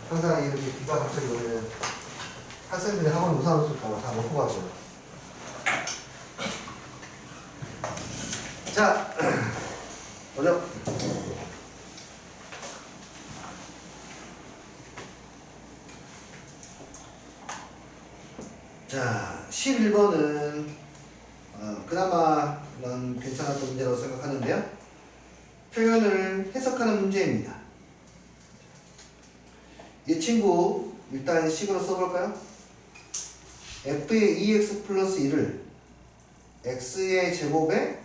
항상 이렇게 비가 갑자기 오면 학생들이 학원 우산 쓸까봐 다 놓고 가죠. 자, 보죠. 자, 11번은 그나마 난 괜찮았던 문제라고 생각하는데요. 표현을 해석하는 문제입니다. 이 친구 일단 식으로 써볼까요? f의 2x 플러스 1을 x의 제곱에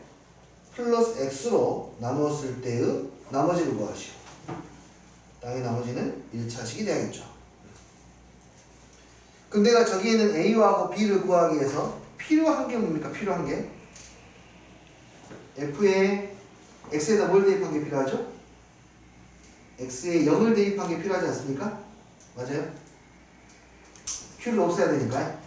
플러스 x로 나누었을 때의 나머지를 구하시오. 당연히 나머지는 1차식이 돼야겠죠. 그럼 내가 저기에 있는 a하고 b를 구하기 위해서 필요한 게 뭡니까? 필요한 게 f에 x에다 뭘 대입한 게 필요하죠? x에 0을 대입한 게 필요하지 않습니까? 맞아요? q를 없애야 되니까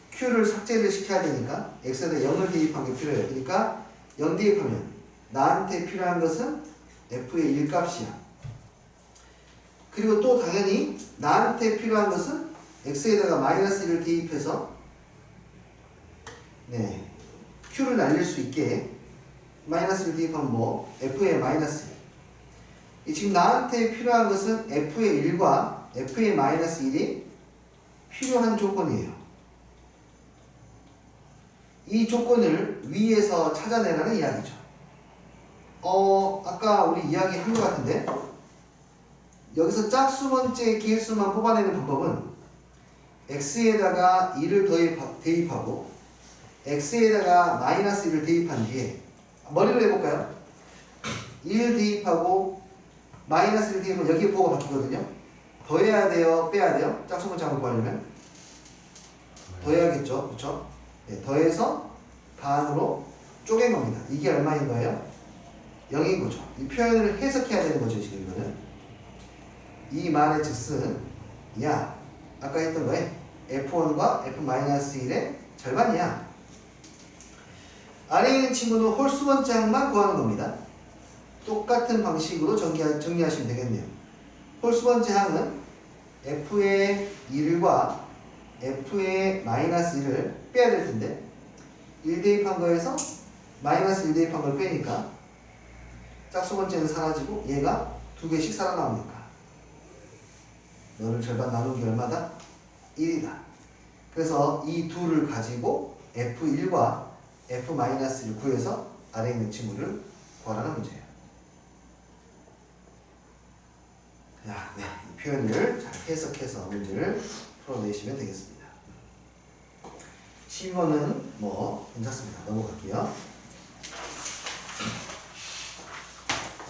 q를 삭제를 시켜야 되니까 x에다 0을 대입한 게 필요해요. 그러니까 0 대입하면 나한테 필요한 것은 f의 1값이야. 그리고 또 당연히 나한테 필요한 것은 x에다가 마이너스 1을 대입해서 q를 날릴 수 있게 마이너스 1을 대입하면 뭐? f의 마이너스 1. 지금 나한테 필요한 것은 f의 1과 f의 마이너스 1이 필요한 조건이에요. 이 조건을 위에서 찾아내라는 이야기죠. 아까 우리 이야기한 것 같은데 여기서 짝수 번째 기울수만 뽑아내는 방법은 x에다가 2를 대입하고 x에다가 마이너스 1을 대입한 뒤에 머리로 해볼까요? 1 대입하고 마이너스 1 대입하면 여기에 부호가 바뀌거든요. 더해야 돼요? 빼야 돼요? 짝수 번째 한번 구하려면 더해야겠죠. 그렇죠? 네, 더해서 반으로 쪼갠 겁니다. 이게 얼마인 거예요? 0인 거죠. 이 표현을 해석해야 되는 거죠. 지금 이거는 이 말의 즉슨 야 아까 했던 거에 f1과 f-1의 절반이야. 아래에 있는 친구는 홀수 번째 항만 구하는 겁니다. 똑같은 방식으로 정리하시면 되겠네요. 홀수 번째 항은 f의 1과 f의 마이너스 1을 빼야 될 텐데 1 대입한 거에서 마이너스 1 대입한 걸 빼니까 짝수 번째는 사라지고 얘가 2개씩 살아나오니까 너를 절반 나눈 게 얼마다? 1이다. 그래서 이 둘을 가지고 f1과 f-1을 구해서 아래에 있는 친구를 구하라는 문제예요. 자, 네, 이 표현을 잘 해석해서 문제를 풀어내시면 되겠습니다. 12번은 뭐 괜찮습니다. 넘어갈게요.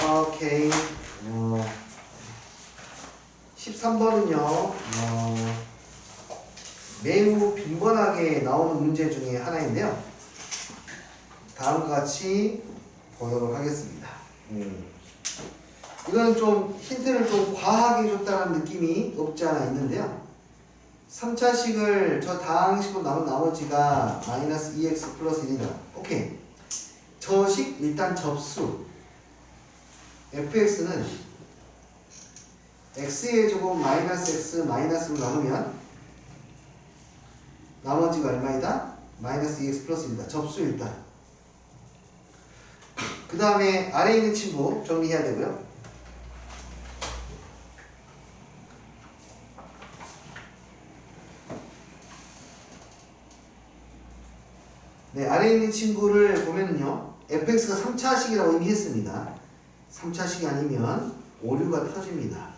오케이. 13번은요. 매우 빈번하게 나오는 문제 중에 하나인데요. 다음과 같이 보도록 하겠습니다. 이거는 좀 힌트를 좀 과하게 줬다는 느낌이 없지 않아 있는데요. 3차식을 저 다항식으로 나온 나머지가 마이너스 2x 플러스 1이다. 오케이. 저식 일단 접수. fx는 x의 제곱 마이너스 x 마이너스로 나누면 나머지가 얼마이다? 마이너스 2x 플러스 1이다. 접수 일단. 그 다음에 아래에 있는 친구 정리해야 되고요. 네, 아래에 있는 친구를 보면은요. fx가 3차식이라고 이미 했습니다. 3차식이 아니면 오류가 터집니다.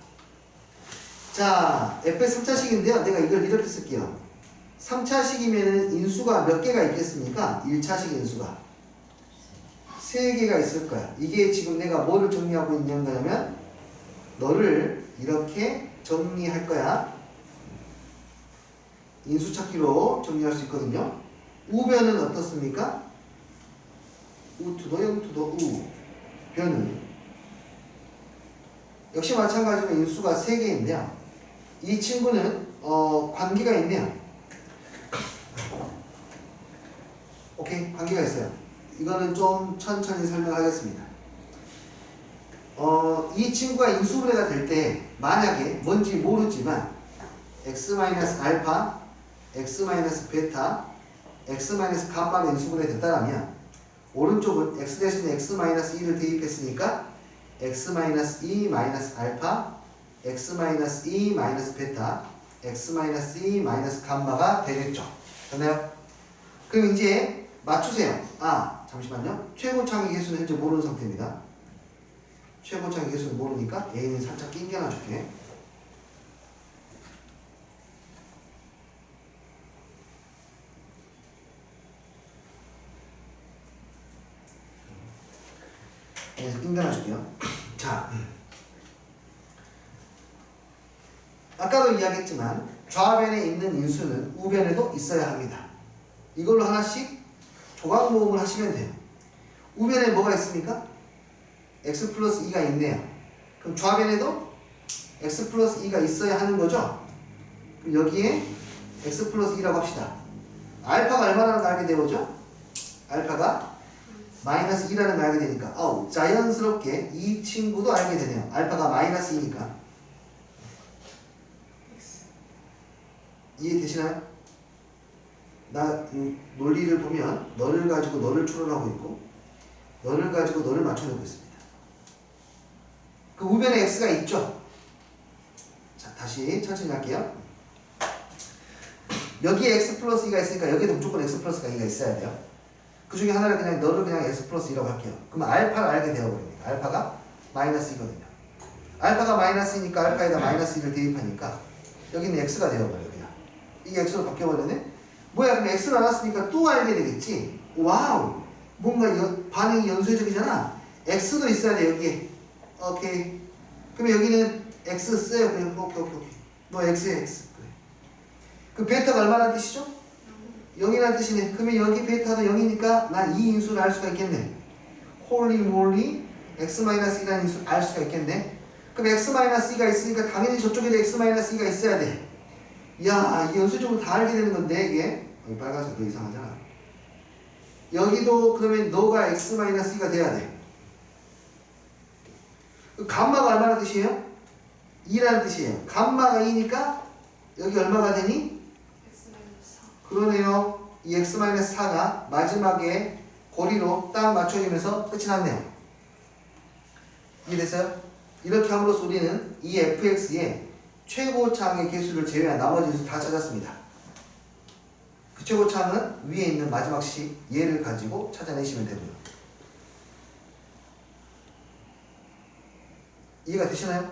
자, fx 3차식인데요. 내가 이걸 이렇게 쓸게요. 3차식이면은 인수가 몇 개가 있겠습니까? 1차식 인수가 3개가 있을 거야. 이게 지금 내가 뭐를 정리하고 있는 거냐면 너를 이렇게 정리할 거야. 인수 찾기로 정리할 수 있거든요. 우변은 어떻습니까? 우투도 영투도 우. 변은 역시 마찬가지로 인수가 3개인데요. 이 친구는 관계가 있네요. 오케이, 관계가 있어요. 이거는 좀 천천히 설명하겠습니다. 이 친구가 인수분해가 될 때 만약에 뭔지 모르지만 x-알파, x-베타, x-감마가 인수분해 됐다라면 오른쪽은 x 대신에 x-2를 대입했으니까 x-2-알파, x-2-베타, x-2-감마가 되겠죠. 됐나요? 그럼 이제 맞추세요. 잠시만요. 최고차항의 개수는 현재 모르는 상태입니다. 최고차항의 개수는 모르니까 A는 살짝 낑겨놔줄게. A에서 낑겨놔줄게요. 자, 아까도 이야기했지만 좌변에 있는 인수는 우변에도 있어야 합니다. 이걸로 하나씩 조각 모음을 하시면 돼요. 우변에 뭐가 있습니까? x 플러스 2가 있네요. 그럼 좌변에도 x 플러스 2가 있어야 하는 거죠? 그럼 여기에 x 플러스 2라고 합시다. 알파가 얼마라는 걸 알게 되오죠? 알파가 마이너스 2라는 걸 알게 되니까 자연스럽게 이 친구도 알게 되네요. 알파가 마이너스 2니까. 이해되시나요? 나 논리를 보면 너를 가지고 너를 추론하고 있고 너를 가지고 너를 맞춰내고 있습니다. 그 우변에 x가 있죠? 자, 다시 천천히 할게요. 여기에 x 플러스 2가 있으니까 여기에도 무조건 x 플러스 2가 있어야 돼요. 그 중에 하나를 그냥 너를 그냥 x 플러스 2라고 할게요. 그러면 알파를 알게 되어버립니다. 알파가 마이너스 2거든요. 알파가 마이너스 2니까 알파에다 마이너스 2를 대입하니까 여기는 x가 되어버려요. 그냥 이게 x로 바뀌어버리네. 뭐야, 그럼 x를 알았으니까 또 알게 되겠지. 와우, 뭔가 반응이 연쇄적이잖아. x도 있어야 돼 여기에. 오케이. 그럼 여기는 x 써요. 그냥 오케이. 너 x에 x. 그래. 그 베타가 얼마나 뜻이죠? 0이라는 뜻이네. 그러면 여기 베타도 0이니까 난 이 인수를 알 수가 있겠네. 홀리 몰리 x-2라는 인수를 알 수가 있겠네. 그럼 x-2가 있으니까 당연히 저쪽에도 x-2가 있어야 돼. 야, 이게 연쇄적으로 다 알게 되는 건데 이게 여기 빨간색 더 이상하잖아. 여기도 그러면 너가 x-2가 돼야 돼. 감마가 얼마나 뜻이에요? 2라는 뜻이에요. 감마가 2니까 여기 얼마가 되니? 그러네요. 이 x-4가 마지막에 고리로 딱 맞춰지면서 끝이 났네요. 이해됐어요? 이렇게 함으로써 우리는 이 fx의 최고차항의 개수를 제외한 나머지 수 다 찾았습니다. 그 최고차항은 위에 있는 마지막 식 얘를 가지고 찾아내시면 되고요. 이해가 되시나요?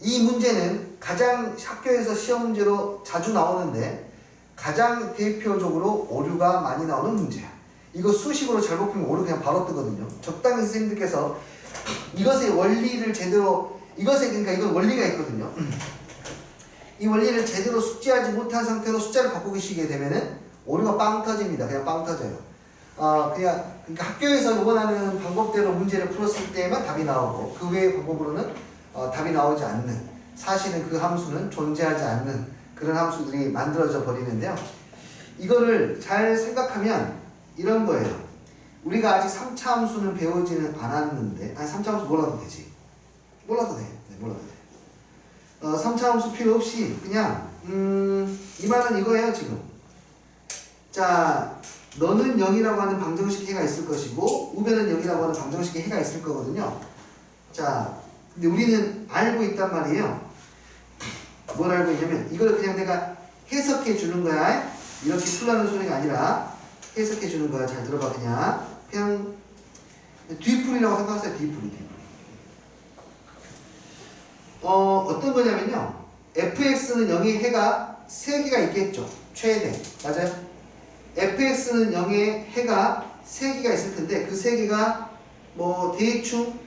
이 문제는 가장 학교에서 시험 문제로 자주 나오는데 가장 대표적으로 오류가 많이 나오는 문제야. 이거 수식으로 잘못 풀면 오류 그냥 바로 뜨거든요. 적당히 선생님들께서 이것의 원리를 제대로 그러니까 이건 원리가 있거든요. 이 원리를 제대로 숙지하지 못한 상태로 숫자를 바꾸고 계시게 되면은 오류가 빵 터집니다. 그냥 빵 터져요. 그러니까 학교에서 원하는 방법대로 문제를 풀었을 때만 답이 나오고 그 외의 방법으로는 답이 나오지 않는, 사실은 그 함수는 존재하지 않는 그런 함수들이 만들어져 버리는데요. 이거를 잘 생각하면 이런 거예요. 우리가 아직 3차 함수는 배우지는 않았는데 3차 함수 몰라도 되지. 몰라도 돼. 네, 몰라도 돼. 3차 함수 필요 없이 그냥 이 말은 이거예요 지금. 자, 너는 0이라고 하는 방정식 해가 있을 것이고 우변은 0이라고 하는 방정식의 해가 있을 거거든요. 자, 근데 우리는 알고 있단 말이에요. 뭘 알고 있냐면 이걸 그냥 내가 해석해 주는 거야. 이렇게 풀라는 소리가 아니라 해석해 주는 거야. 잘 들어봐. 그냥 뒤풀이라고 생각하세요. 뒤풀이. 어떤 거냐면요. fx는 0의 해가 3개가 있겠죠. 최대. 맞아요? fx는 0의 해가 3개가 있을 텐데 그 3개가 뭐 대충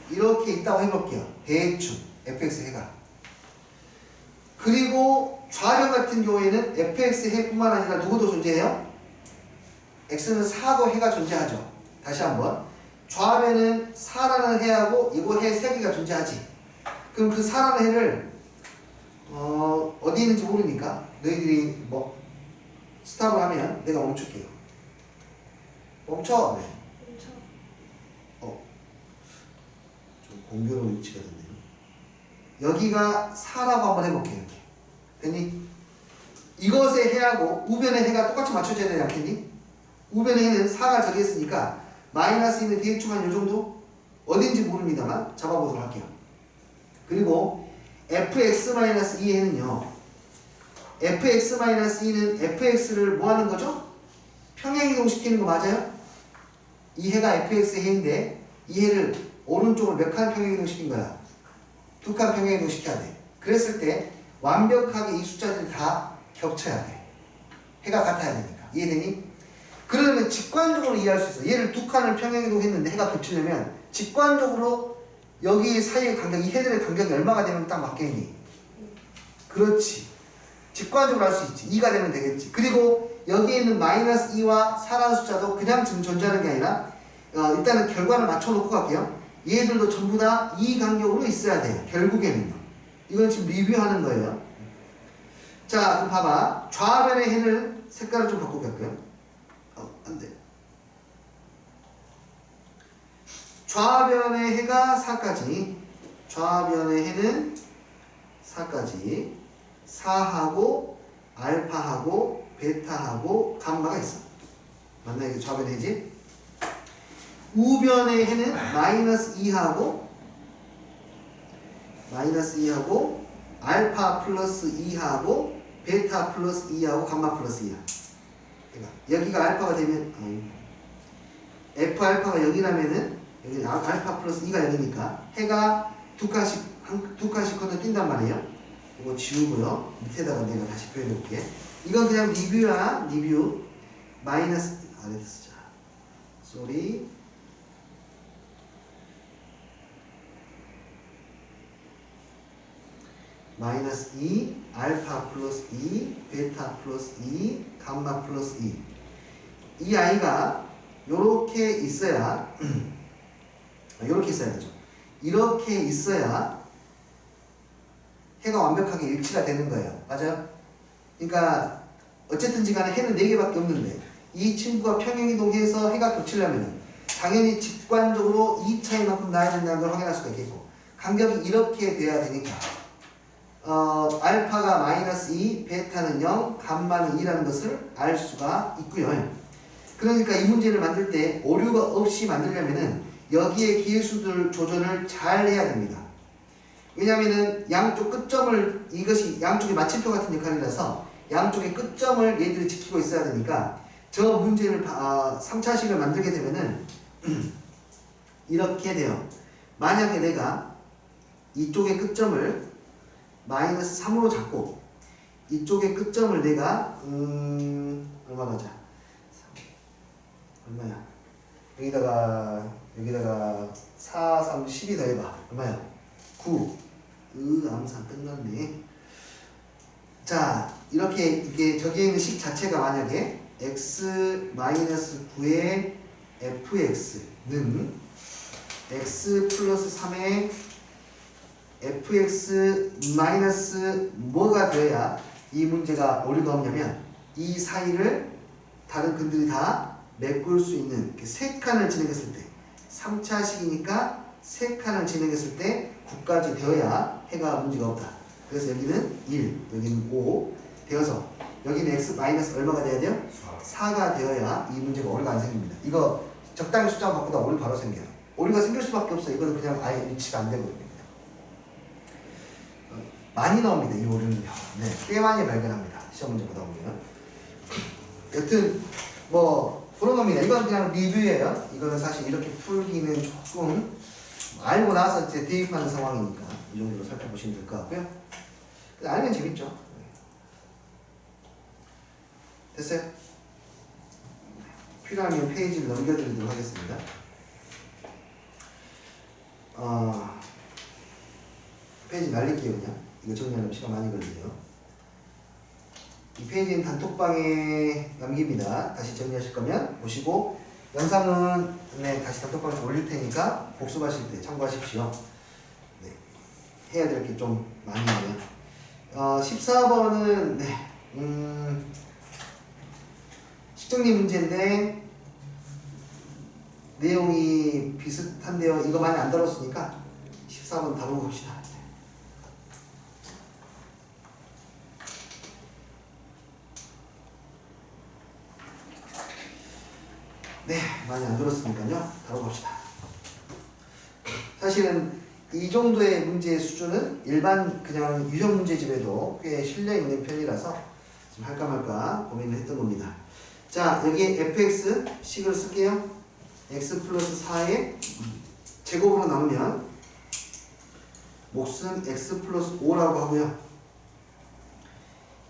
이렇게 있다고 해볼게요. 대충 fx 해가. 그리고 좌변 같은 경우에는 fx 해뿐만 아니라 누구도 존재해요? x는 4고 해가 존재하죠. 다시 한번. 좌변은 4라는 해하고 이거 해 3개가 존재하지. 그럼 그 4라는 해를 어디 있는지 모르니까 너희들이 뭐 스탑을 하면 내가 멈출게요. 멈춰. 네. 공교로 위치가 됐네요. 여기가 4라고 한번 해볼게요. 이렇게. 됐니? 이것의 해하고 우변의 해가 똑같이 맞춰져야 되지 않겠니? 우변의 해는 4가 저기 있으니까 마이너스 있는 DH만 요 정도? 어딘지 모릅니다만 잡아보도록 할게요. 그리고 fx-2의 해는요. fx-2는 fx를 뭐 하는 거죠? 평행이동시키는 거 맞아요? 이 해가 fx의 해인데 이 해를 오른쪽으로 몇 칸 평행이동시킨 거야? 2칸 평행이동시켜야 돼. 그랬을 때 완벽하게 이 숫자들이 다 겹쳐야 돼. 해가 같아야 되니까. 이해되니? 그러면 직관적으로 이해할 수 있어. 얘를 2칸을 평행이동했는데 해가 겹치려면 직관적으로 여기 사이의 간격, 이 해들의 간격이 얼마가 되면 딱 맞겠니? 그렇지. 직관적으로 할 수 있지. 2가 되면 되겠지. 그리고 여기에 있는 마이너스 2와 4라는 숫자도 그냥 지금 존재하는 게 아니라 일단은 결과를 맞춰놓고 갈게요. 얘들도 전부 다 이 간격으로 있어야 돼요. 결국에는요. 이건 지금 리뷰하는 거예요. 자, 그럼 봐봐. 좌변의 해는 색깔을 좀 바꾸고 갈게요. 안 돼. 좌변의 해가 4까지. 좌변의 해는 4까지. 4하고 알파하고 베타하고 감마가 있어. 맞나? 이게 좌변의 해지? 우변의 해는 마이너스 2하고 알파 플러스 2하고 베타 플러스 2하고 감마 플러스 2하. 여기가 알파가 되면 F 알파가 0이라면은 여기 알파 플러스 2가 0이니까 해가 두 칸씩 건너 뛴단 말이에요. 이거 지우고요. 밑에다가 내가 다시 표현해 볼게. 이건 그냥 리뷰야. 리뷰. 마이너스 아래 쓰자. 쏘리. 마이너스 2, 알파 플러스 2, 베타 플러스 2, 감마 플러스 2. 이 아이가 요렇게 있어야 요렇게 있어야 되죠. 이렇게 있어야 해가 완벽하게 일치가 되는 거예요. 맞아요? 그러니까 어쨌든지 간에 해는 4개밖에 없는데 이 친구가 평행이동해서 해가 겹치려면 당연히 직관적으로 이 차이만큼 나야 된다는 걸 확인할 수가 있겠고 간격이 이렇게 돼야 되니까 알파가 마이너스 2, 베타는 0, 감마는 2라는 것을 알 수가 있고요. 그러니까 이 문제를 만들 때 오류가 없이 만들려면은 여기에 기회수들 조절을 잘 해야 됩니다. 왜냐면은 양쪽 끝점을 이것이 양쪽의 마침표 같은 역할이라서 양쪽의 끝점을 얘들이 지키고 있어야 되니까 저 문제를 3차식을 만들게 되면은 이렇게 돼요. 만약에 내가 이쪽의 끝점을 마이너스 3으로 잡고 이쪽의 끝점을 내가 얼마나 하자? 얼마야? 여기다가 4, 3, 12 더해봐. 얼마야? 9. 암산 끝났네. 자, 이렇게 이게 저기에 있는 식 자체가 만약에 x-9의 fx는 x 플러스 3의 fx 마이너스 뭐가 되어야 이 문제가 오류가 없냐면 이 사이를 다른 근들이 다 메꿀 수 있는 3칸을 진행했을 때 3차식이니까 3칸을 진행했을 때 9까지 되어야 해가 문제가 없다. 그래서 여기는 1, 여기는 5 되어서 여기는 x 마이너스 얼마가 돼야 돼요? 4가 되어야 이 문제가 오류가 안 생깁니다. 이거 적당히 숫자만 바꾸다 오류 바로 생겨요. 오류가 생길 수밖에 없어요. 이거는 그냥 아예 일치가 안 되거든요. 많이 나옵니다. 이 오류는요. 네, 꽤 많이 발견합니다. 시험 문제 보다 보면. 여튼 뭐 그런 겁니다. 이건 그냥 리뷰예요. 이거는 사실 이렇게 풀기는 조금 알고 나서 이제 대입하는 상황이니까 이 정도로 살펴보시면 될 것 같고요. 알면 재밌죠. 됐어요? 필요하면 페이지를 넘겨드리도록 하겠습니다. 페이지 날릴게요. 그냥 이거 정리하려면 시간 많이 걸리네요. 이 페이지는 단톡방에 남깁니다. 다시 정리하실 거면 보시고 영상은 네, 다시 단톡방에 올릴 테니까 복습하실 때 참고하십시오. 네, 해야 될 게 좀 많이 있네요. 14번은 네, 식정리 문제인데 내용이 비슷한데요. 이거 많이 안 다뤘으니까 13번 다루고 갑시다. 네, 많이 안 들었으니까요. 다루고 갑시다. 사실은 이 정도의 문제의 수준은 일반 그냥 유형 문제집에도 꽤 실려있는 편이라서 좀 할까 말까 고민을 했던 겁니다. 자, 여기 fx 식을 쓸게요. x 플러스 4의 제곱으로 나누면 몫은 x 플러스 5라고 하고요.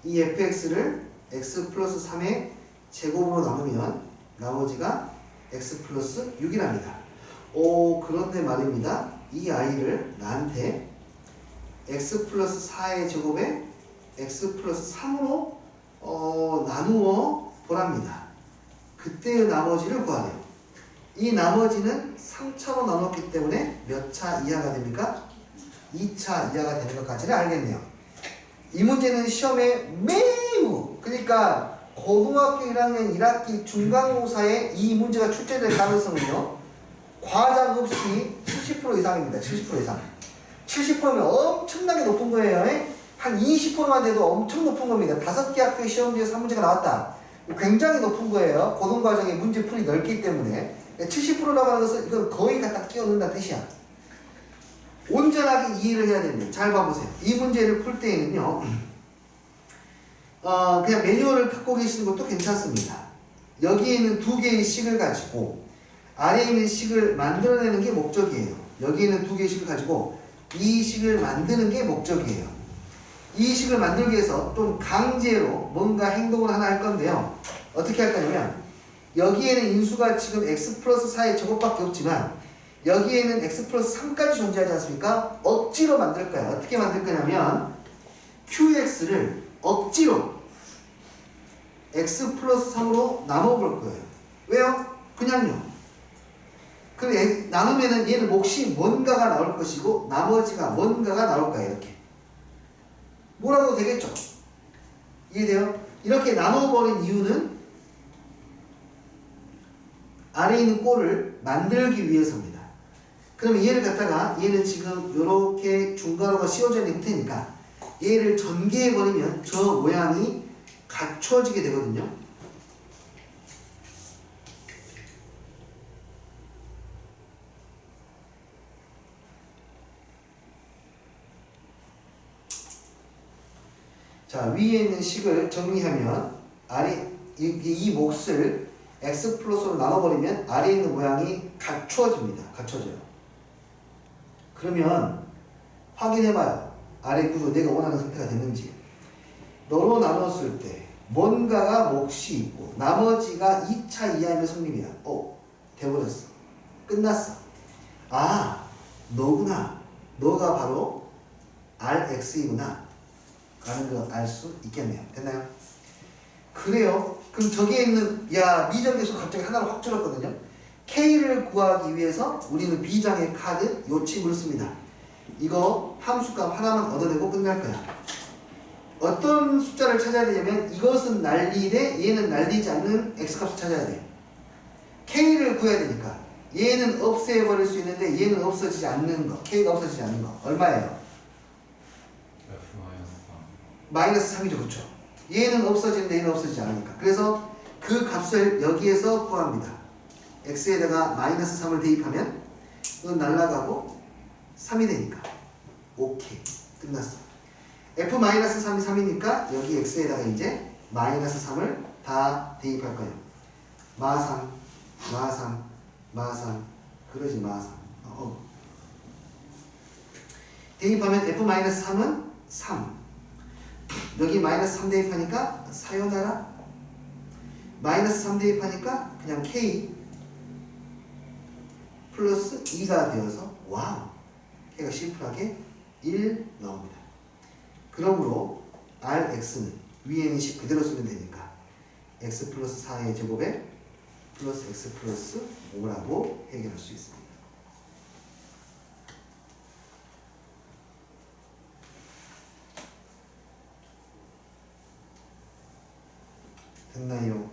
이 fx를 x 플러스 3의 제곱으로 나누면 나머지가 x 플러스 6이랍니다. 그런데 말입니다. 이 아이를 나한테 x 플러스 4의 제곱에 x 플러스 3으로 나누어 보랍니다. 그때의 나머지를 구하래요. 이 나머지는 3차로 나눴기 때문에 몇 차 이하가 됩니까? 2차 이하가 되는 것까지는 알겠네요. 이 문제는 시험에 매우, 그러니까 고등학교 1학년 1학기 중간고사에 이 문제가 출제될 가능성은요, 과장 없이 70% 이상입니다. 70% 이상. 70%면 엄청나게 높은 거예요. 한 20%만 돼도 엄청 높은 겁니다. 5개 학교의 시험지에서 한 문제가 나왔다. 굉장히 높은 거예요. 고등과정의 문제풀이 넓기 때문에. 70%라고 하는 것은 이건 거의 갖다 끼워 넣는다는 뜻이야. 온전하게 이해를 해야 됩니다. 잘 봐보세요. 이 문제를 풀 때에는요, 그냥 매뉴얼을 갖고 계시는 것도 괜찮습니다. 여기에 있는 두 개의 식을 가지고 아래에 있는 식을 만들어내는 게 목적이에요. 여기 있는 두 개의 식을 가지고 이 식을 만드는 게 목적이에요. 이 식을 만들기 위해서 좀 강제로 뭔가 행동을 하나 할 건데요. 어떻게 할 거냐면 여기에는 인수가 지금 x 플러스 4의 제곱밖에 없지만 여기에는 x 플러스 3까지 존재하지 않습니까? 억지로 만들 거예요. 어떻게 만들 거냐면 qx를 억지로 x 플러스 3으로 나눠볼 거예요. 왜요? 그냥요. 그럼 나누면은 얘는 몫이 뭔가가 나올 것이고 나머지가 뭔가가 나올 거예요. 이렇게. 뭐라도 되겠죠? 이해돼요? 이렇게 나눠버린 이유는 아래에 있는 꼴을 만들기 위해서입니다. 그러면 얘를 갖다가 얘는 지금 이렇게 중괄호가 씌워져 있는 형태니까 얘를 전개해버리면 저 모양이 갖춰지게 되거든요. 자, 위에 있는 식을 정리하면 아래 이 몫을 x 플러스로 나눠버리면 아래에 있는 모양이 갖춰집니다. 갖춰져요. 그러면 확인해봐요. 아래 구조 내가 원하는 상태가 됐는지. 너로 나눴을 때 뭔가가 몫이 있고 나머지가 2차 이하이면 성립이야. 돼버렸어. 끝났어. 아, 너구나. 너가 바로 RX이구나. 라는 걸 알 수 있겠네요. 됐나요? 그래요. 그럼 저기에 있는 미정계수 갑자기 하나로 확 줄었거든요. K를 구하기 위해서 우리는 B장의 카드 요침을 씁니다. 이거 함수값 하나만 얻어내고 끝날 거야. 어떤 숫자를 찾아야 되냐면 이것은 날리되 얘는 날리지 않는 X값을 찾아야 돼요. K를 구해야 되니까 얘는 없애버릴 수 있는데 얘는 없어지지 않는 거, K가 없어지지 않는 거 얼마예요? 마이너스 3이죠. 그렇죠? 얘는 없어지는데 얘는 없어지지 않으니까. 그래서 그 값을 여기에서 구합니다. x에다가 마이너스 3을 대입하면 이건 날라가고 3이 되니까 오케이. 끝났어. f-3이 3이니까 여기 x에다가 이제 마이너스 3을 다 대입할 거예요. 마3, 마3, 마3, 그러지 마3. 대입하면 f-3은 3. 여기 마이너스 3 대입하니까 사요나라. 마이너스 3 대입하니까 그냥 K 플러스 2가 되어서 와우, K가 심플하게 1 나옵니다. 그러므로 RX는 위에 있는 식 그대로 쓰면 되니까 X 플러스 4의 제곱에 플러스 X 플러스 5라고 해결할 수 있습니다. 됐나요?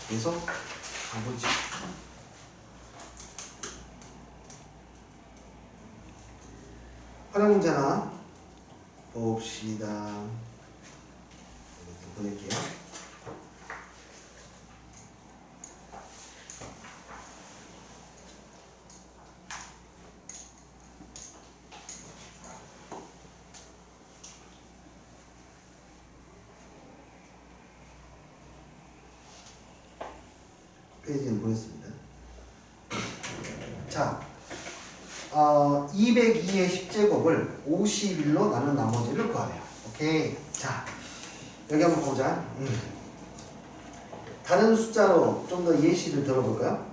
그래서 가보지. 활용 문제 하나 봅시다. 이렇게 보낼게요. 페이지는 보냈습니다. 자, 202의 10제곱을 51로 나눈 나머지를 구하래요. 오케이. 자, 여기 한번 보자. 다른 숫자로 좀 더 예시를 들어볼까요?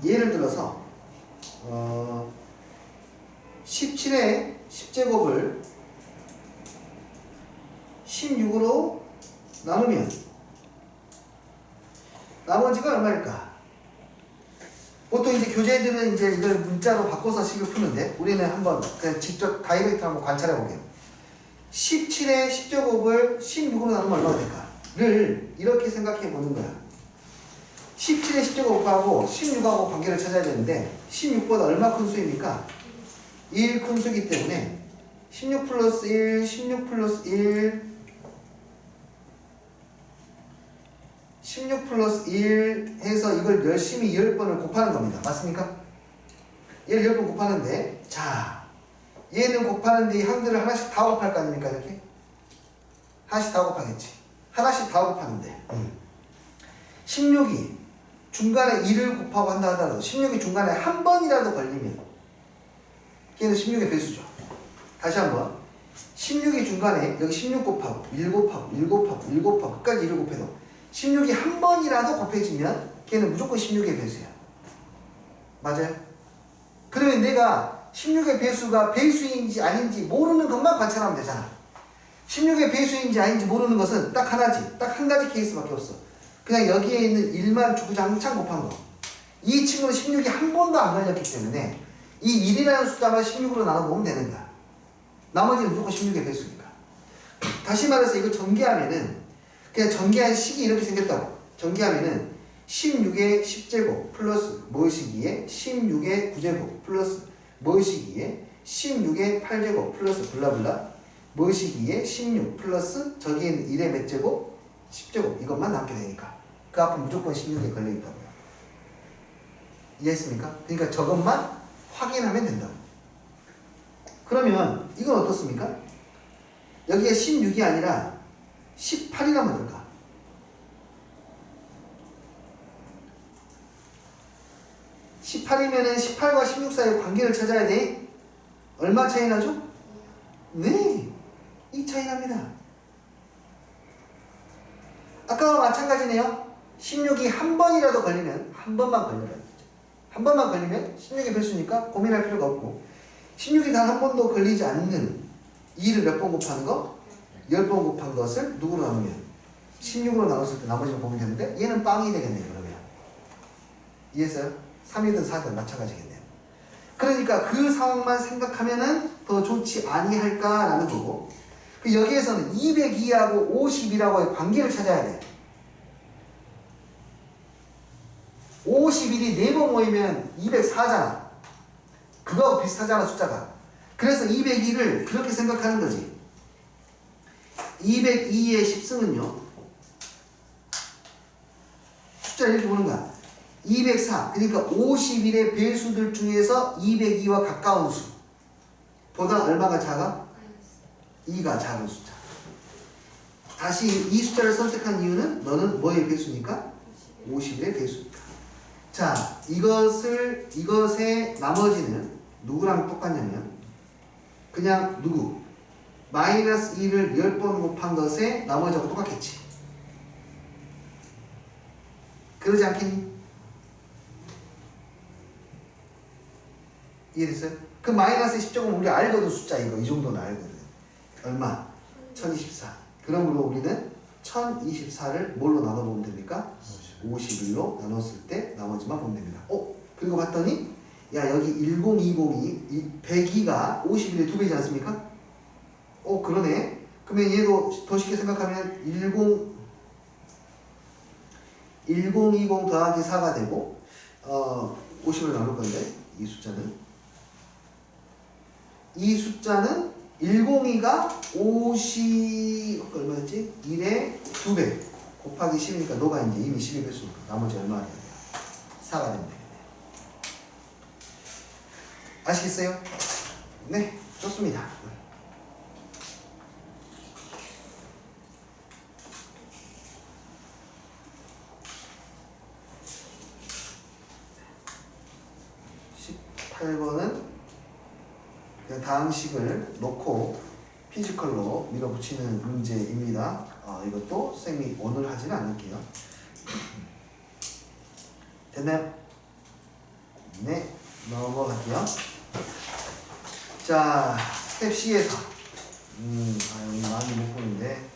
예를 들어서 17의 10제곱을 16으로 나누면 나머지가 얼마일까? 보통 이제 교재들은 이제 이걸 문자로 바꿔서 식을 푸는데 우리는 한번 그냥 직접 다이렉트 한번 관찰해 보게요. 17의 10제곱을 16으로 나누면 얼마가 될까?를 이렇게 생각해 보는 거야. 17의 10제곱하고 16하고 관계를 찾아야 되는데 16보다 얼마 큰 수입니까? 1 큰 수이기 때문에 16 플러스 1, 16 플러스 1 16 플러스 1 해서 이걸 열심히 10번을 곱하는 겁니다. 맞습니까? 얘를 10번 곱하는데, 자, 얘는 곱하는데 이 항들을 하나씩 다 곱할 거 아닙니까? 이렇게? 하나씩 다 곱하겠지. 하나씩 다 곱하는데, 16이 중간에 1을 곱하고 한다 하더라도 16이 중간에 한 번이라도 걸리면 걔는 16의 배수죠. 다시 한번 16이 중간에 여기 16 곱하고 1 곱하고 1 곱하고 1 곱하고 끝까지 1을 곱해도 16이 한 번이라도 곱해지면 걔는 무조건 16의 배수야. 맞아요? 그러면 내가 16의 배수가 배수인지 아닌지 모르는 것만 관찰하면 되잖아. 16의 배수인지 아닌지 모르는 것은 딱 하나지. 딱 한 가지 케이스밖에 없어. 그냥 여기에 있는 1만 주구장창 곱한 거. 이 친구는 16이 한 번도 안 걸렸기 때문에 이 1이라는 숫자만 16으로 나눠보면 되는 거야. 나머지는 무조건 16의 배수니까. 다시 말해서 이거 전개하면은 그냥 전개한 식이 이렇게 생겼다고. 전개하면은 16의 10제곱 플러스 무엇이기에 16의 9제곱 플러스 무엇이기에 16의 8제곱 플러스 블라블라 무엇이기에 16 플러스 저기에는 1의 몇 제곱? 10제곱 이것만 남게 되니까 그 앞은 무조건 16에 걸려있다고요. 이해했습니까? 그러니까 저것만 확인하면 된다고. 그러면 이건 어떻습니까? 여기에 16이 아니라 18이라면 될까? 18이면은 18과 16 사이의 관계를 찾아야 돼. 얼마 차이 나죠? 네, 이 차이 납니다. 아까와 마찬가지네요. 16이 한 번이라도 걸리면 한 번만 걸려라. 한 번만 걸리면 16의 배수니까 고민할 필요가 없고 16이 단 한 번도 걸리지 않는 2를 몇 번 곱하는 거? 10번 곱한 것을 누구로 나누면? 16으로 나눴을 때 나머지는 보면 되는데 얘는 빵이 되겠네요. 그러면 이해했어요? 3이든 4든 마찬가지겠네요. 그러니까 그 상황만 생각하면은 더 좋지 아니할까라는 거고 그 여기에서는 202하고 52라고의 관계를 찾아야 돼. 51이 4번 모이면 204잖아. 그거하고 비슷하잖아 숫자가. 그래서 202를 그렇게 생각하는 거지. 202의 10승은요 숫자를 이렇게 보는 거야. 204 그러니까 51의 배수들 중에서 202와 가까운 수 보다 얼마가 작아? 2가 작은 숫자. 다시 이 숫자를 선택한 이유는 너는 뭐의 배수니까? 50의 배수니까. 자, 이것의 나머지는 누구랑 똑같냐면 그냥 누구? 마이너스 2를 10번 곱한 것에 나머지하고 똑같겠지. 그러지 않겠니? 이해됐어요? 그 마이너스 10제곱은 우리 알거든. 숫자 이거 이 정도는 알거든. 얼마? 1024. 그러므로 우리는 1024를 뭘로 나눠보면 됩니까? 51로 나눴을 때 나머지만 보면 됩니다. 그리고 봤더니 야 여기 1020이 102가 51의 2배이지 않습니까? 그러네. 그러면 얘도 더 쉽게 생각하면 1020 더하기 4가 되고 50을 나눌 건데 이 숫자는 102가 50 얼마였지? 1의 2배 곱하기 10이니까 너가 이제 이미 10이 뺐으니까 나머지 얼마나 돼야 돼요? 4가 되면 되겠네. 아시겠어요? 네, 좋습니다. (18번은) 그냥 다항식을 놓고 피지컬로 밀어붙이는 문제입니다. 이것도 쌤이 오늘 하지는 않을게요. 됐나요? 네, 넘어갈게요. 자, 스텝 C에서 여기 많이 못 보는데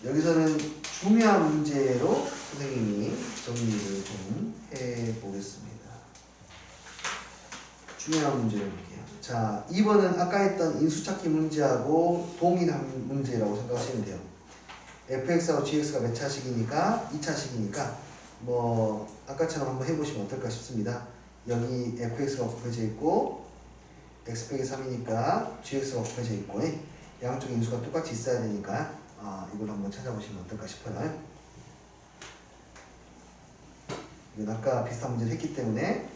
여기서는 중요한 문제로 선생님이 정리를 좀 해보겠습니다. 중요한 문제를 볼게요. 자, 2번은 아까 했던 인수찾기 문제하고 동일한 문제라고 생각하시면 돼요. fx하고 gx가 몇 차식이니까 2차식이니까 뭐 아까처럼 한번 해보시면 어떨까 싶습니다. 여기 fx가 곱해져 있고 x 빼기 3이니까 gx가 곱해져 있고 양쪽 인수가 똑같이 있어야 되니까 이걸 한번 찾아보시면 어떨까 싶어요. 이건 아까 비슷한 문제를 했기 때문에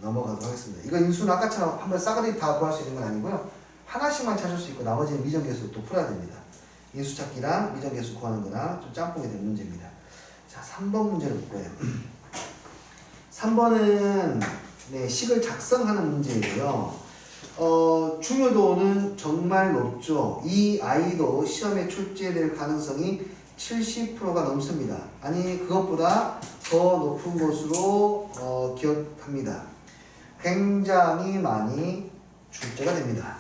넘어가도록 하겠습니다. 이거 인수는 아까처럼 한번 싸그리 다 구할 수 있는 건 아니고요. 하나씩만 찾을 수 있고 나머지는 미정계수 또 풀어야 됩니다. 인수 찾기랑 미정계수 구하는 거나 좀 짬뽕이 된 문제입니다. 자, 3번 문제를 볼 거예요. 3번은 네, 식을 작성하는 문제이고요. 중요도는 정말 높죠. 이 아이도 시험에 출제될 가능성이 70%가 넘습니다. 아니 그것보다 더 높은 것으로 기억합니다. 굉장히 많이 출제가 됩니다.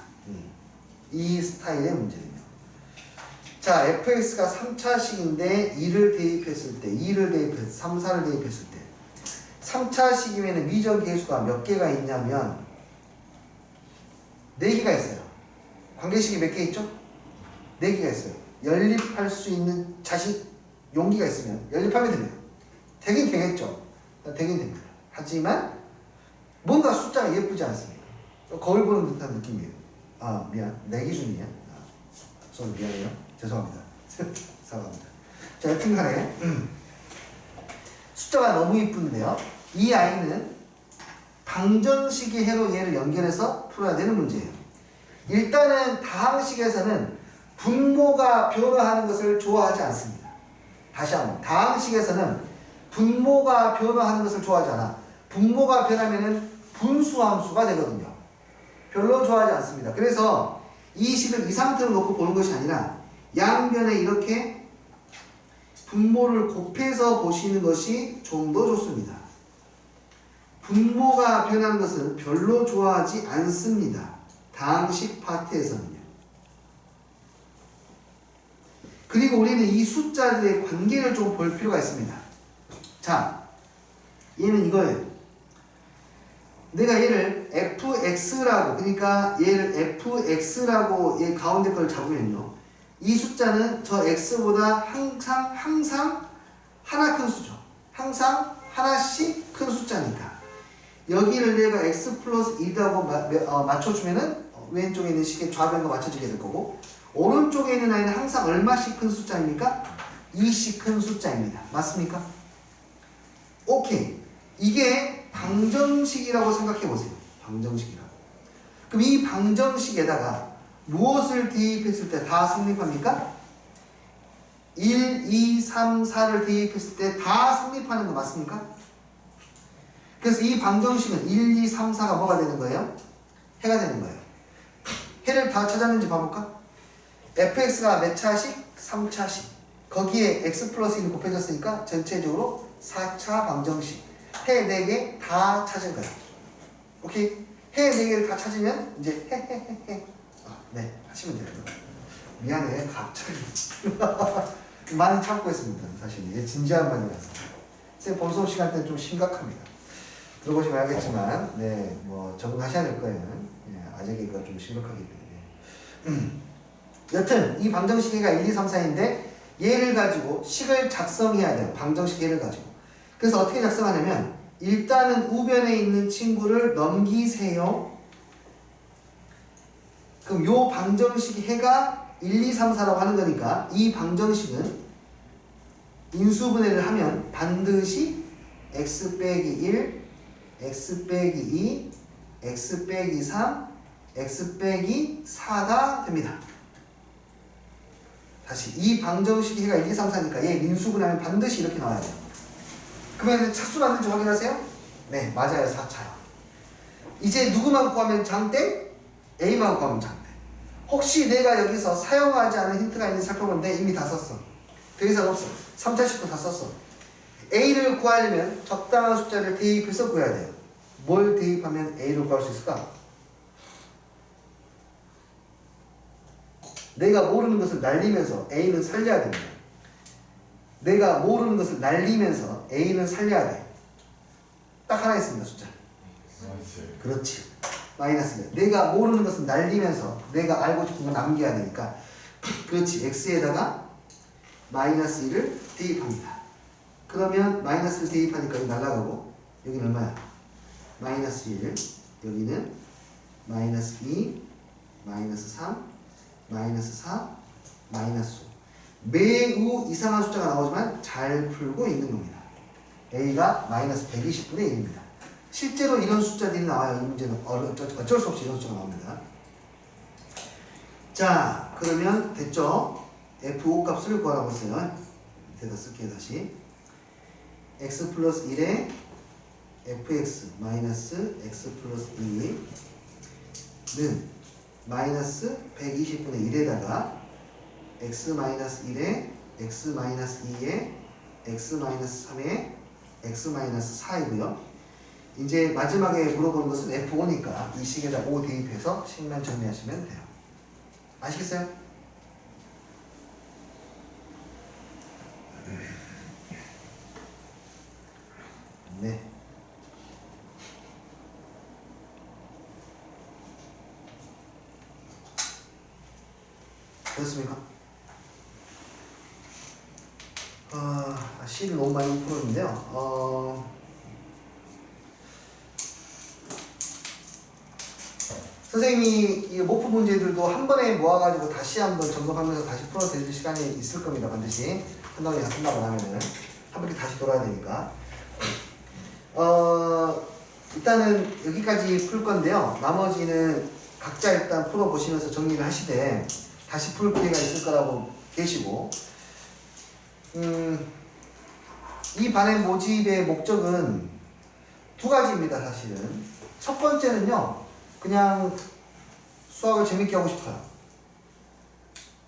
이 스타일의 문제는요. 자, fx가 3차식인데 2를 대입했을 때 3, 4를 대입했을 때 3차식이면 미정계수가 몇 개가 있냐면 4개가 있어요. 관계식이 몇 개 있죠? 4개가 있어요. 연립할 수 있는 용기가 있으면 연립하면 됩니다. 되긴 되겠죠. 되긴 됩니다. 하지만 뭔가 숫자가 예쁘지 않습니까? 거울 보는 듯한 느낌이에요. 미안. 내 기준이야. 미안해요. 죄송합니다. 사과합니다. 자, 여튼간에 숫자가 너무 이쁜데요. 이 아이는 방정식의 해로 얘를 연결해서 풀어야 되는 문제예요. 일단은 다항식에서는 분모가 변화하는 것을 좋아하지 않습니다. 다시 한번 다항식에서는 분모가 변화하는 것을 좋아하지 않아. 분모가 변하면은 분수함수가 되거든요. 별로 좋아하지 않습니다. 그래서 이 식을 이 상태로 놓고 보는 것이 아니라 양변에 이렇게 분모를 곱해서 보시는 것이 좀 더 좋습니다. 분모가 변하는 것은 별로 좋아하지 않습니다. 다항식 파트에서는요. 그리고 우리는 이 숫자들의 관계를 좀 볼 필요가 있습니다. 자, 얘는 이거예요. 내가 얘를 fx라고, 그러니까 얘를 fx라고 얘 가운데 걸 잡으면요. 이 숫자는 저 x보다 항상 하나 큰 수죠. 항상 하나씩 큰 숫자니까. 여기를 내가 x 플러스 1이라고 맞춰주면은 왼쪽에 있는 식의 좌변과 맞춰지게 될 거고, 오른쪽에 있는 아이는 항상 얼마씩 큰 숫자입니까? 2씩 큰 숫자입니다. 맞습니까? 오케이. 이게 방정식이라고 생각해 보세요. 방정식이라고. 그럼 이 방정식에다가 무엇을 대입했을 때 다 성립합니까? 1, 2, 3, 4를 대입했을 때 다 성립하는 거 맞습니까? 그래서 이 방정식은 1, 2, 3, 4가 뭐가 되는 거예요? 해가 되는 거예요. 해를 다 찾았는지 봐볼까? fx가 몇 차식? 3차식. 거기에 x 플러스 1이 곱해졌으니까 전체적으로 4차 방정식. 해 4개 다 찾은 거야. 오케이? 해 4개를 다 찾으면 이제 해. 네, 하시면 돼요. 미안해, 갑자기. 많이 참고 있습니다, 사실. 얘 진지한 반이라서. 쌤 본수업 시간 때는 좀 심각합니다. 들어보시면 알겠지만, 네, 뭐, 적응하셔야 될 거예요. 예, 아재개가 좀 심각하기 때문에. 여튼, 이 방정식이가 1, 2, 3, 4인데, 얘를 가지고 식을 작성해야 돼요. 방정식 얘를 가지고. 그래서 어떻게 작성하냐면, 일단은 우변에 있는 친구를 넘기세요. 그럼 요 방정식 해가 1, 2, 3, 4라고 하는 거니까 이 방정식은 인수분해를 하면 반드시 x 빼기 1, x 빼기 2, x 빼기 3, x 빼기 4가 됩니다. 다시 이 방정식 해가 1, 2, 3, 4니까 얘 인수분해하면 반드시 이렇게 나와야 돼요. 그러면 차수 맞는지 확인하세요? 네, 맞아요. 4차요. 이제 누구만 구하면 장땡? A만 구하면 장땡. 혹시 내가 여기서 사용하지 않은 힌트가 있는지 살펴보는데 이미 다 썼어. 더 이상 없어. 3차식도 다 썼어. A를 구하려면 적당한 숫자를 대입해서 구해야 돼요. 뭘 대입하면 A를 구할 수 있을까? 내가 모르는 것을 날리면서 A는 살려야 됩니다. 내가 모르는 것을 날리면서 A는 살려야 돼. 딱 하나 있습니다, 숫자. 그렇지. 마이너스. 내가 모르는 것은 날리면서 내가 알고 싶은 건 남겨야 되니까. 그렇지. X에다가 마이너스 1을 대입합니다. 그러면 마이너스를 대입하니까 여기 날아가고 여기는 얼마야? 마이너스 1. 여기는 마이너스 2, 마이너스 3, 마이너스 4, 마이너스 5. 매우 이상한 숫자가 나오지만 잘 풀고 있는 겁니다. A가 마이너스 120분의 1입니다. 실제로 이런 숫자들이 나와요. 이 문제는 어쩔 수 없이 이런 숫자가 나옵니다. 자, 그러면 됐죠? F5 값을 구하라고 했어요. 밑에다 쓸게요, 다시. x 플러스 1에 fx 마이너스 x 플러스 2는 마이너스 120분의 1에다가 x 마이너스 1에 x 마이너스 2에 x 마이너스 3에 x 마이너스 4이고요. 이제 마지막에 물어보는 것은 F5니까 이 식에다 5 대입해서 식만 정리하시면 돼요. 아시겠어요? 네. 됐습니까? C를 너무 많이 풀었는데요. 선생님이 이 모프 문제들도 한 번에 모아가지고 다시 한번 점검하면서 다시 풀어드릴 시간이 있을 겁니다. 반드시 한 번에 다 끝나고 나면은 한 바퀴 다시 돌아야 되니까. 일단은 여기까지 풀 건데요. 나머지는 각자 일단 풀어보시면서 정리를 하시되 다시 풀 기회가 있을 거라고 계시고, 이 반의 모집의 목적은 두 가지입니다. 사실은 첫 번째는요, 그냥 수학을 재밌게 하고 싶어요.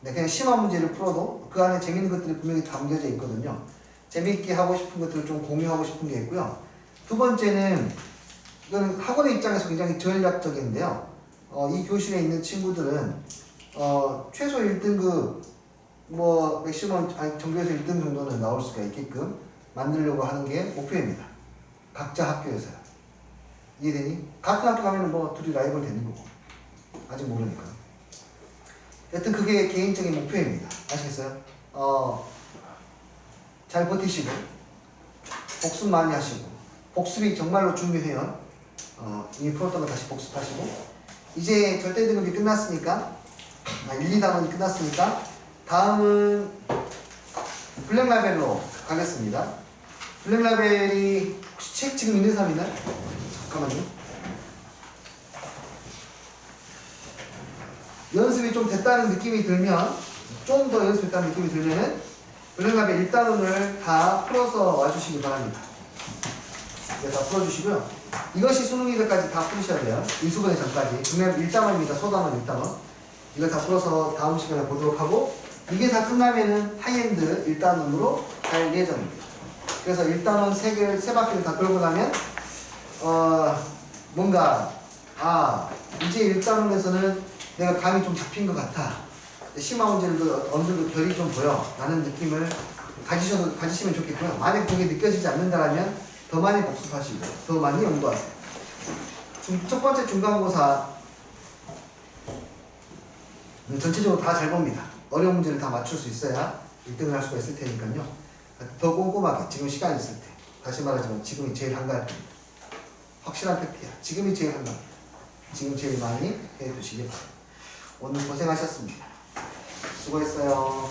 네, 그냥 심화 문제를 풀어도 그 안에 재밌는 것들이 분명히 담겨져 있거든요. 재밌게 하고 싶은 것들을 좀 공유하고 싶은 게 있고요. 두 번째는 이거는 학원의 입장에서 굉장히 전략적인데요. 이 교실에 있는 친구들은 최소 1등급 뭐 맥시멈 전교에서 1등 정도는 나올 수가 있게끔 만들려고 하는 게 목표입니다. 각자 학교에서요. 이해되니? 같은 학교 가면 뭐 둘이 라이벌 되는 거고, 아직 모르니까. 여튼 그게 개인적인 목표입니다. 아시겠어요? 잘 버티시고 복습 많이 하시고, 복습이 정말로 중요해요. 이미 풀었던 거 다시 복습하시고, 이제 절대 등급이 끝났으니까 1, 2단원이 끝났으니까 다음은 블랙라벨로 가겠습니다. 블랙라벨이 혹시 책 지금 있는 사람 있나요? 잠깐만요. 연습이 좀 됐다는 느낌이 들면, 좀 더 연습했다는 느낌이 들면은 블랙라벨 1단원을 다 풀어서 와주시기 바랍니다. 네, 다 풀어주시고요. 이것이 수능이들까지 다 풀으셔야 돼요. 인수분해 전까지. 중요한 1단원입니다. 소단원 1단원. 이거 다 풀어서 다음 시간에 보도록 하고, 이게 다 끝나면은 하이엔드 1단원으로 갈 예정입니다. 그래서 1단원 3바퀴를 다 돌고 나면 뭔가 아, 이제 1단원에서는 내가 감이 좀 잡힌 것 같아. 심화 문제들도 어느 정도 결이 좀 보여. 라는 느낌을 가지시면 좋겠고요. 만약 그게 느껴지지 않는다면 더 많이 복습하시고, 더 많이 연구하세요. 첫 번째 중간고사, 전체적으로 다 잘 봅니다. 어려운 문제를 다 맞출 수 있어야 1등을 할 수가 있을 테니까요. 더 꼼꼼하게, 지금 시간 있을 때. 다시 말하지만 지금이 제일 한가합니다. 확실한 팩트야. 지금이 제일 한가합니다. 지금 제일 많이 해두시기 바랍니다. 오늘 고생하셨습니다. 수고했어요.